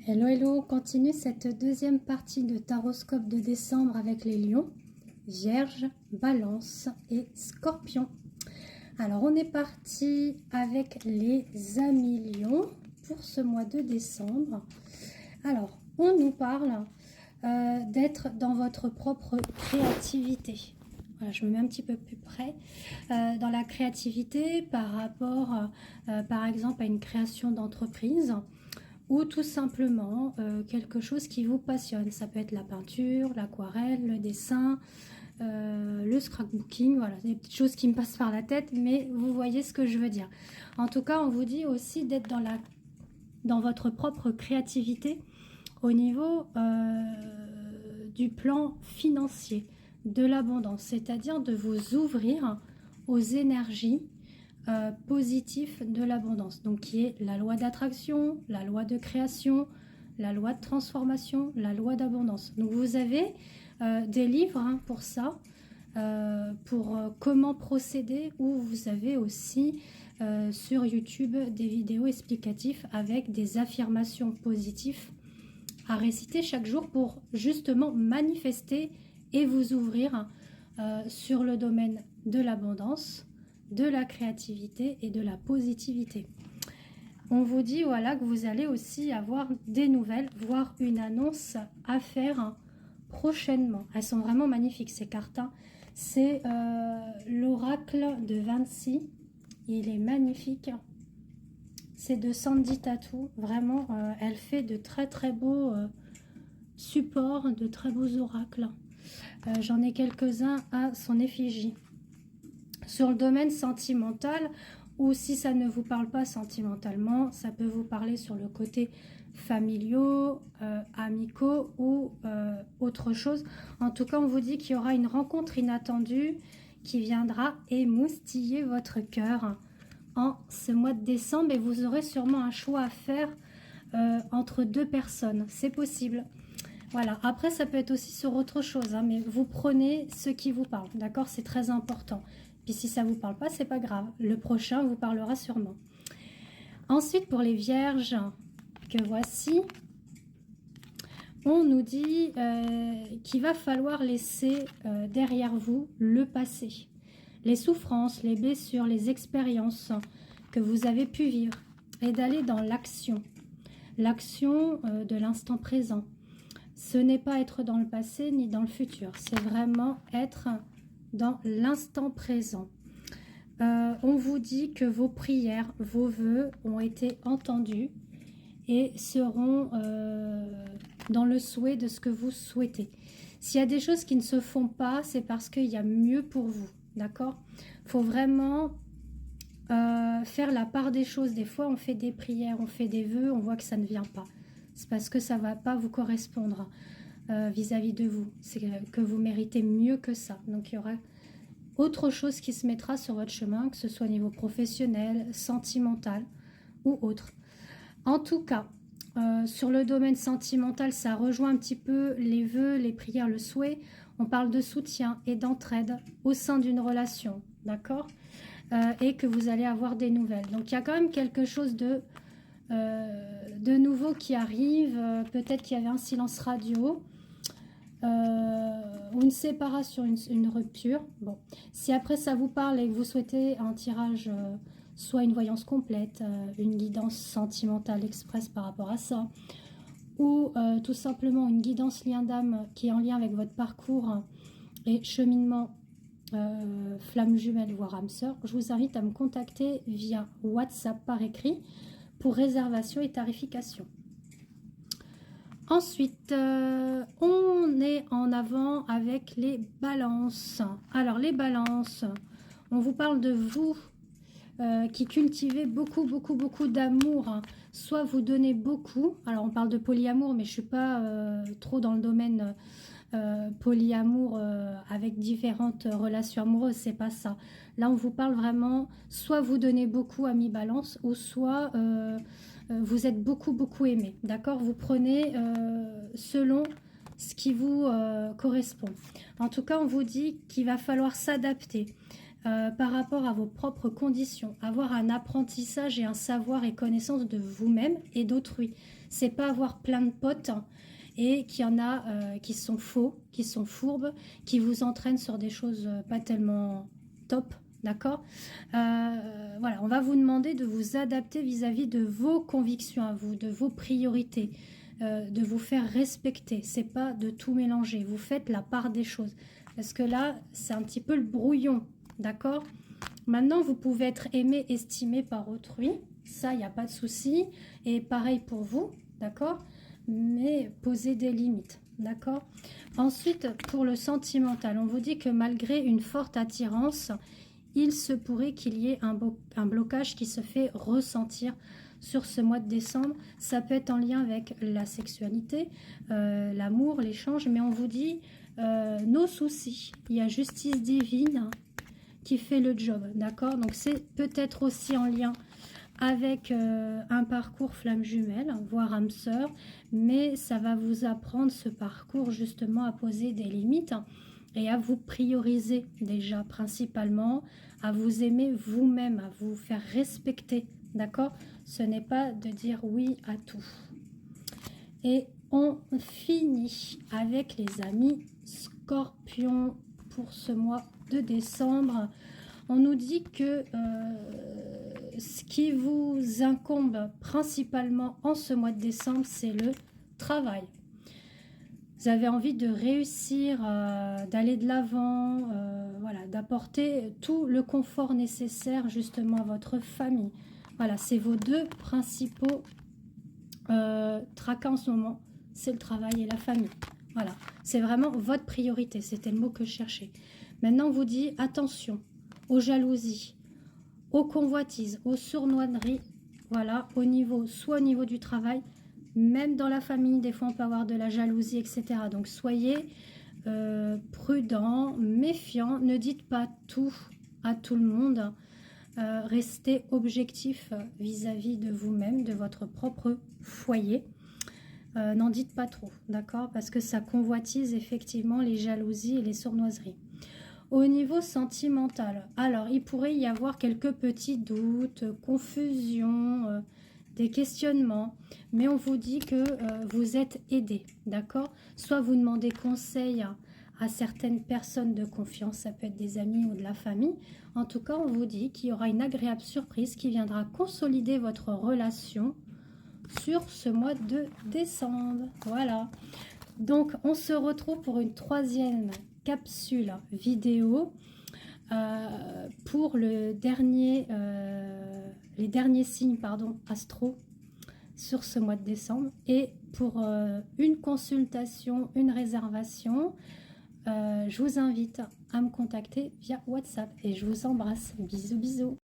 Hello, hello, on continue cette deuxième partie de Taroscope de décembre avec les lions, Vierge, Balance et Scorpion. Alors, on est parti avec les amis lions pour ce mois de décembre. Alors, on nous parle d'être dans votre propre créativité. Voilà, je me mets un petit peu plus près dans la créativité par rapport, par exemple, à une création d'entreprise ou tout simplement quelque chose qui vous passionne. Ça peut être la peinture, l'aquarelle, le dessin, le scrapbooking, voilà, des petites choses qui me passent par la tête, mais vous voyez ce que je veux dire. En tout cas, on vous dit aussi d'être dans votre propre créativité au niveau du plan financier, de l'abondance, c'est-à-dire de vous ouvrir aux énergies positif de l'abondance, donc qui est la loi d'attraction, la loi de création, la loi de transformation, la loi d'abondance. Donc vous avez des livres pour ça, pour comment procéder, ou vous avez aussi sur YouTube des vidéos explicatives avec des affirmations positives à réciter chaque jour pour justement manifester et vous ouvrir sur le domaine de l'abondance, de la créativité et de la positivité. On vous dit voilà que vous allez aussi avoir des nouvelles, voire une annonce à faire prochainement. Elles sont vraiment magnifiques ces cartes. C'est l'oracle de Vinci. Il est magnifique. C'est de Sandy Tattoo. Vraiment, elle fait de très très beaux supports, de très beaux oracles. J'en ai quelques-uns à son effigie. Sur le domaine sentimental, ou si ça ne vous parle pas sentimentalement, ça peut vous parler sur le côté familiaux, amicaux ou autre chose. En tout cas, on vous dit qu'il y aura une rencontre inattendue qui viendra émoustiller votre cœur en ce mois de décembre, et vous aurez sûrement un choix à faire entre deux personnes. C'est possible. Voilà, après ça peut être aussi sur autre chose, mais vous prenez ce qui vous parle, d'accord? C'est très important. Puis si ça ne vous parle pas, c'est pas grave. Le prochain vous parlera sûrement. Ensuite, pour les vierges que voici, on nous dit qu'il va falloir laisser derrière vous le passé. Les souffrances, les blessures, les expériences que vous avez pu vivre. Et d'aller dans l'action. L'action de l'instant présent. Ce n'est pas être dans le passé ni dans le futur. C'est vraiment être dans l'instant présent. On vous dit que vos prières, vos vœux ont été entendus et seront dans le souhait de ce que vous souhaitez. S'il y a des choses qui ne se font pas, c'est parce qu'il y a mieux pour vous, d'accord? Il faut vraiment faire la part des choses. Des fois, on fait des prières, on fait des vœux, on voit que ça ne vient pas. C'est parce que ça ne va pas vous correspondre vis-à-vis de vous. C'est que vous méritez mieux que ça. Donc, il y aura autre chose qui se mettra sur votre chemin, que ce soit au niveau professionnel, sentimental ou autre. En tout cas, sur le domaine sentimental, ça rejoint un petit peu les vœux, les prières, le souhait. On parle de soutien et d'entraide au sein d'une relation, d'accord? Et que vous allez avoir des nouvelles. Donc, il y a quand même quelque chose de nouveau qui arrive. Peut-être qu'il y avait un silence radio. Ou une séparation, une rupture. Bon, si après ça vous parle et que vous souhaitez un tirage, soit une voyance complète, une guidance sentimentale express par rapport à ça, ou tout simplement une guidance lien d'âme qui est en lien avec votre parcours et cheminement flamme jumelle voire âme sœur, je vous invite à me contacter via WhatsApp par écrit pour réservation et tarification. Ensuite, on est en avant avec les balances. Alors, les balances, on vous parle de vous qui cultivez beaucoup d'amour. Soit vous donnez beaucoup. Alors, on parle de polyamour, mais je ne suis pas trop dans le domaine polyamour avec différentes relations amoureuses. C'est pas ça. Là, on vous parle vraiment, soit vous donnez beaucoup à mi-balance, ou soit vous êtes beaucoup aimé, d'accord? Vous prenez selon ce qui vous correspond. En tout cas, on vous dit qu'il va falloir s'adapter. par rapport à vos propres conditions, avoir un apprentissage et un savoir et connaissance de vous-même et d'autrui. C'est pas avoir plein de potes et qu'il y en a qui sont faux, qui sont fourbes, qui vous entraînent sur des choses pas tellement top, d'accord. Voilà, on va vous demander de vous adapter vis-à-vis de vos convictions à vous, de vos priorités, de vous faire respecter. C'est pas de tout mélanger, vous faites la part des choses. Parce que là, c'est un petit peu le brouillon, d'accord. Maintenant, vous pouvez être aimé, estimé par autrui. Ça, il n'y a pas de souci. Et pareil pour vous, d'accord. Mais posez des limites, d'accord. Ensuite, pour le sentimental, on vous dit que malgré une forte attirance, il se pourrait qu'il y ait un blocage qui se fait ressentir sur ce mois de décembre. Ça peut être en lien avec la sexualité, l'amour, l'échange, mais on vous dit nos soucis. Il y a justice divine qui fait le job, d'accord. Donc c'est peut-être aussi en lien avec un parcours flamme jumelle, voire âme sœur, mais ça va vous apprendre ce parcours justement à poser des limites et à vous prioriser déjà principalement, à vous aimer vous-même, à vous faire respecter, d'accord. Ce n'est pas de dire oui à tout. Et on finit avec les amis Scorpions pour ce mois de décembre. On nous dit que ce qui vous incombe principalement en ce mois de décembre, c'est le travail. Vous avez envie de réussir, d'aller de l'avant, voilà, d'apporter tout le confort nécessaire justement à votre famille. Voilà, c'est vos deux principaux tracas en ce moment, c'est le travail et la famille. Voilà, c'est vraiment votre priorité, c'était le mot que je cherchais. Maintenant, on vous dit attention aux jalousies, aux convoitises, aux sournoiseries, voilà, soit au niveau du travail, même dans la famille, des fois on peut avoir de la jalousie, etc. Donc soyez prudents, méfiants, ne dites pas tout à tout le monde, restez objectif vis-à-vis de vous-même, de votre propre foyer. N'en dites pas trop, d'accord, parce que ça convoitise effectivement les jalousies et les sournoiseries. Au niveau sentimental, alors il pourrait y avoir quelques petits doutes, confusions, des questionnements, mais on vous dit que vous êtes aidé, d'accord. Soit vous demandez conseil à certaines personnes de confiance, ça peut être des amis ou de la famille. En tout cas, on vous dit qu'il y aura une agréable surprise qui viendra consolider votre relation sur ce mois de décembre. Voilà. Donc, on se retrouve pour une troisième capsule vidéo pour les derniers signes astro sur ce mois de décembre. Et pour une consultation, une réservation, je vous invite à me contacter via WhatsApp. Et je vous embrasse. Bisous, bisous.